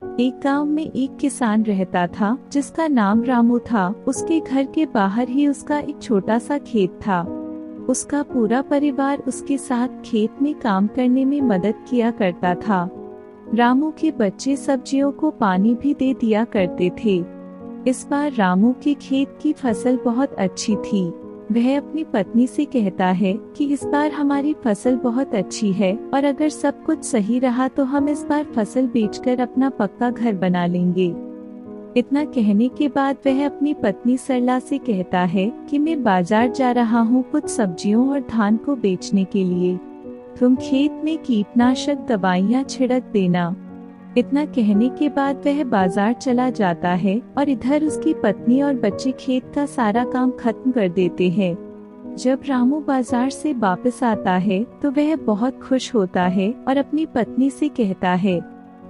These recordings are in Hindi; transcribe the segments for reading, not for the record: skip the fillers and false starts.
एक गांव में एक किसान रहता था जिसका नाम रामू था। उसके घर के बाहर ही उसका एक छोटा सा खेत था। उसका पूरा परिवार उसके साथ खेत में काम करने में मदद किया करता था। रामू के बच्चे सब्जियों को पानी भी दे दिया करते थे। इस बार रामू के खेत की फसल बहुत अच्छी थी। वह अपनी पत्नी से कहता है कि इस बार हमारी फसल बहुत अच्छी है और अगर सब कुछ सही रहा तो हम इस बार फसल बेचकर अपना पक्का घर बना लेंगे। इतना कहने के बाद वह अपनी पत्नी सरला से कहता है कि मैं बाजार जा रहा हूँ कुछ सब्जियों और धान को बेचने के लिए। तुम खेत में कीटनाशक दवाइयाँ छिड़क देना। इतना कहने के बाद वह बाजार चला जाता है और इधर उसकी पत्नी और बच्चे खेत का सारा काम खत्म कर देते हैं। जब रामू बाजार से वापस आता है तो वह बहुत खुश होता है और अपनी पत्नी से कहता है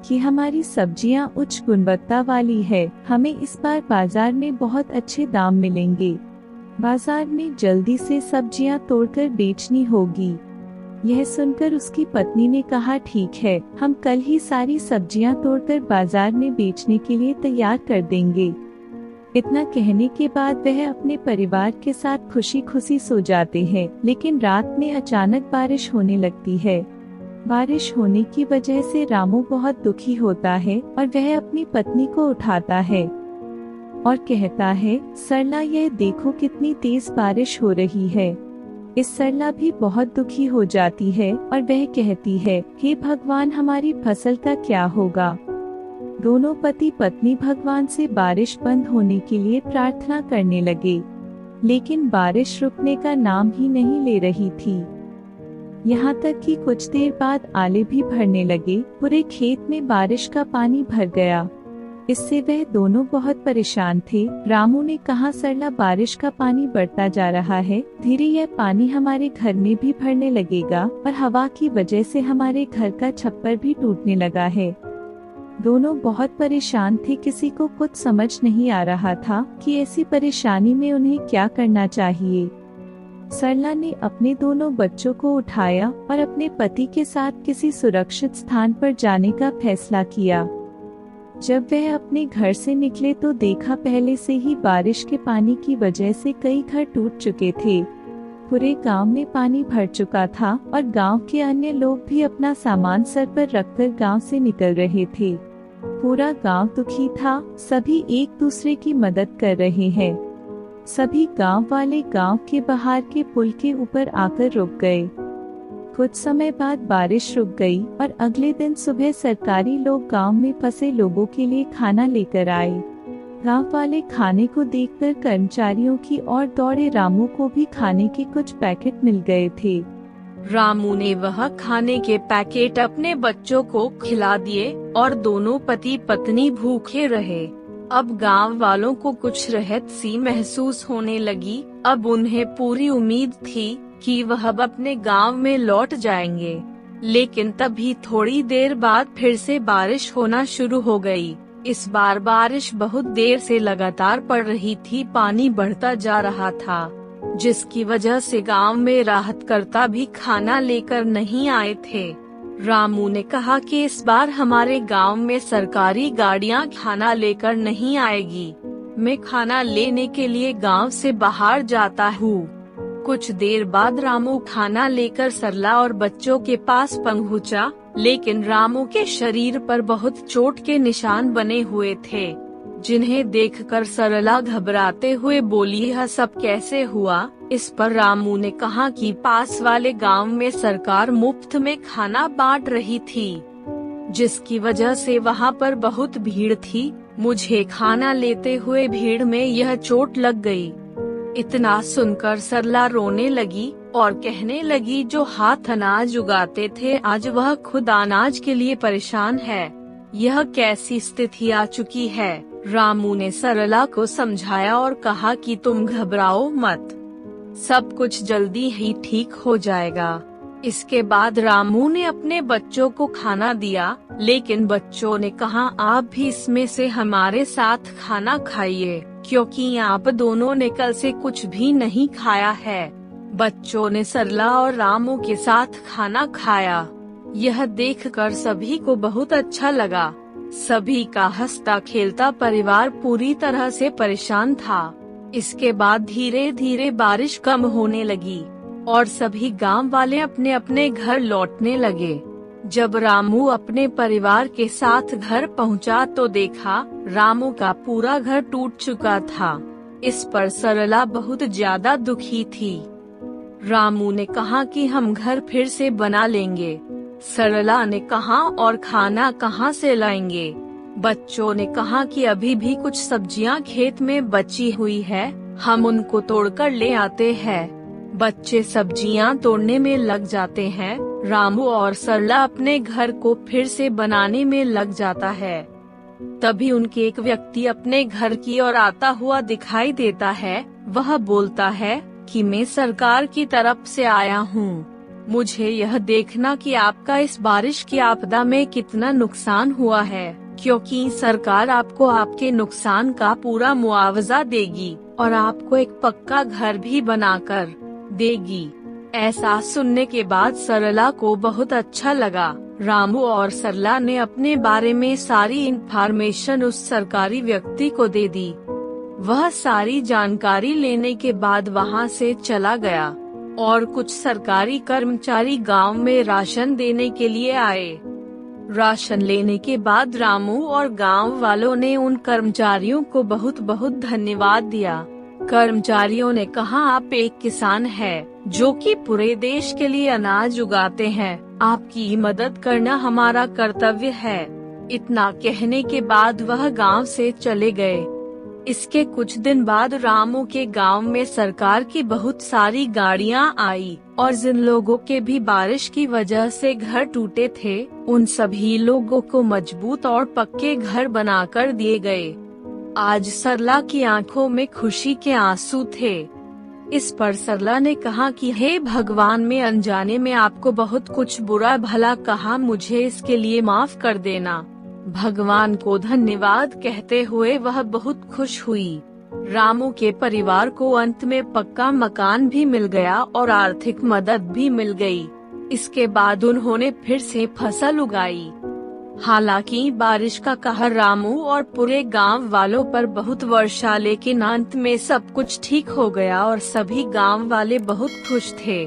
कि हमारी सब्जियां उच्च गुणवत्ता वाली है, हमें इस बार बाजार में बहुत अच्छे दाम मिलेंगे। बाजार में जल्दी से सब्जियां तोड़कर बेचनी होगी। यह सुनकर उसकी पत्नी ने कहा ठीक है, हम कल ही सारी सब्जियां तोड़कर बाजार में बेचने के लिए तैयार कर देंगे। इतना कहने के बाद वह अपने परिवार के साथ खुशी खुशी सो जाते हैं। लेकिन रात में अचानक बारिश होने लगती है। बारिश होने की वजह से रामू बहुत दुखी होता है और वह अपनी पत्नी को उठाता है और कहता है, सरला यह देखो कितनी तेज बारिश हो रही है। इस सरला भी बहुत दुखी हो जाती है और वह कहती है, हे भगवान हमारी फसल का क्या होगा। दोनों पति पत्नी भगवान से बारिश बंद होने के लिए प्रार्थना करने लगे, लेकिन बारिश रुकने का नाम ही नहीं ले रही थी। यहाँ तक कि कुछ देर बाद आले भी भरने लगे। पूरे खेत में बारिश का पानी भर गया। इससे वह दोनों बहुत परेशान थे। रामू ने कहा, सरला बारिश का पानी बढ़ता जा रहा है, धीरे यह पानी हमारे घर में भी भरने लगेगा और हवा की वजह से हमारे घर का छप्पर भी टूटने लगा है। दोनों बहुत परेशान थे, किसी को कुछ समझ नहीं आ रहा था कि ऐसी परेशानी में उन्हें क्या करना चाहिए। सरला ने अपने दोनों बच्चों को उठाया और अपने पति के साथ किसी सुरक्षित स्थान पर जाने का फैसला किया। जब वह अपने घर से निकले तो देखा पहले से ही बारिश के पानी की वजह से कई घर टूट चुके थे। पूरे गांव में पानी भर चुका था और गांव के अन्य लोग भी अपना सामान सर पर रखकर गांव से निकल रहे थे। पूरा गांव दुखी था, सभी एक दूसरे की मदद कर रहे हैं। सभी गांव वाले गांव के बाहर के पुल के ऊपर आकर रुक गए। कुछ समय बाद बारिश रुक गई और अगले दिन सुबह सरकारी लोग गांव में फंसे लोगों के लिए खाना लेकर आए। गांव वाले खाने को देखकर कर्मचारियों की ओर दौड़े। रामू को भी खाने के कुछ पैकेट मिल गए थे। रामू ने वह खाने के पैकेट अपने बच्चों को खिला दिए और दोनों पति पत्नी भूखे रहे। अब गांव वालों को कुछ राहत सी महसूस होने लगी। अब उन्हें पूरी उम्मीद थी कि वह अब अपने गांव में लौट जाएंगे। लेकिन तभी थोड़ी देर बाद फिर से बारिश होना शुरू हो गई। इस बार बारिश बहुत देर से लगातार पड़ रही थी, पानी बढ़ता जा रहा था, जिसकी वजह से गांव में राहतकर्ता भी खाना लेकर नहीं आए थे। रामू ने कहा कि इस बार हमारे गांव में सरकारी गाड़ियां खाना लेकर नहीं आएगी। मैं खाना लेने के लिए गांव से बाहर जाता हूँ। कुछ देर बाद रामू खाना लेकर सरला और बच्चों के पास पहुंचा, लेकिन रामू के शरीर पर बहुत चोट के निशान बने हुए थे, जिन्हें देखकर सरला घबराते हुए बोली, यह सब कैसे हुआ। इस पर रामू ने कहा कि पास वाले गांव में सरकार मुफ्त में खाना बांट रही थी, जिसकी वजह से वहां पर बहुत भीड़ थी। मुझे खाना लेते हुए भीड़ में यह चोट लग गई। इतना सुनकर सरला रोने लगी और कहने लगी, जो हाथ अनाज उगाते थे आज वह खुद अनाज के लिए परेशान है। यह कैसी स्थिति आ चुकी है। रामू ने सरला को समझाया और कहा कि तुम घबराओ मत, सब कुछ जल्दी ही ठीक हो जाएगा। इसके बाद रामू ने अपने बच्चों को खाना दिया, लेकिन बच्चों ने कहा, आप भी इसमें से हमारे साथ खाना खाइए, क्योंकि आप दोनों ने कल से कुछ भी नहीं खाया है। बच्चों ने सरला और रामू के साथ खाना खाया। यह देखकर सभी को बहुत अच्छा लगा। सभी का हंसता खेलता परिवार पूरी तरह से परेशान था। इसके बाद धीरे धीरे बारिश कम होने लगी और सभी गांव वाले अपने अपने घर लौटने लगे। जब रामू अपने परिवार के साथ घर पहुंचा तो देखा रामू का पूरा घर टूट चुका था। इस पर सरला बहुत ज्यादा दुखी थी। रामू ने कहा कि हम घर फिर से बना लेंगे। सरला ने कहा और खाना कहाँ से लाएंगे? बच्चों ने कहा कि अभी भी कुछ सब्जियां खेत में बची हुई है, हम उनको तोड़कर ले आते हैं। बच्चे सब्जियां तोड़ने में लग जाते हैं। रामू और सरला अपने घर को फिर से बनाने में लग जाता है। तभी उनके एक व्यक्ति अपने घर की ओर आता हुआ दिखाई देता है। वह बोलता है कि मैं सरकार की तरफ से आया हूँ। मुझे यह देखना कि आपका इस बारिश की आपदा में कितना नुकसान हुआ है, क्योंकि सरकार आपको आपके नुकसान का पूरा मुआवजा देगी और आपको एक पक्का घर भी बनाकर देगी। ऐसा सुनने के बाद सरला को बहुत अच्छा लगा। रामू और सरला ने अपने बारे में सारी इन्फॉर्मेशन उस सरकारी व्यक्ति को दे दी। वह सारी जानकारी लेने के बाद वहां से चला गया और कुछ सरकारी कर्मचारी गांव में राशन देने के लिए आए। राशन लेने के बाद रामू और गांव वालों ने उन कर्मचारियों को बहुत बहुत धन्यवाद दिया। कर्मचारियों ने कहा, आप एक किसान हैं जो कि पूरे देश के लिए अनाज उगाते हैं, आपकी मदद करना हमारा कर्तव्य है। इतना कहने के बाद वह गांव से चले गए। इसके कुछ दिन बाद रामू के गांव में सरकार की बहुत सारी गाड़ियां आई और जिन लोगों के भी बारिश की वजह से घर टूटे थे, उन सभी लोगों को मजबूत और पक्के घर बनाकर दिए गए। आज सरला की आंखों में खुशी के आंसू थे। इस पर सरला ने कहा कि हे भगवान, मैं अनजाने में आपको बहुत कुछ बुरा भला कहा, मुझे इसके लिए माफ कर देना। भगवान को धन्यवाद कहते हुए वह बहुत खुश हुई। रामू के परिवार को अंत में पक्का मकान भी मिल गया और आर्थिक मदद भी मिल गई। इसके बाद उन्होंने फिर से फसल उगाई। हालांकि बारिश का कहर रामू और पूरे गांव वालों पर बहुत वर्षा, लेकिन अंत में सब कुछ ठीक हो गया और सभी गांव वाले बहुत खुश थे।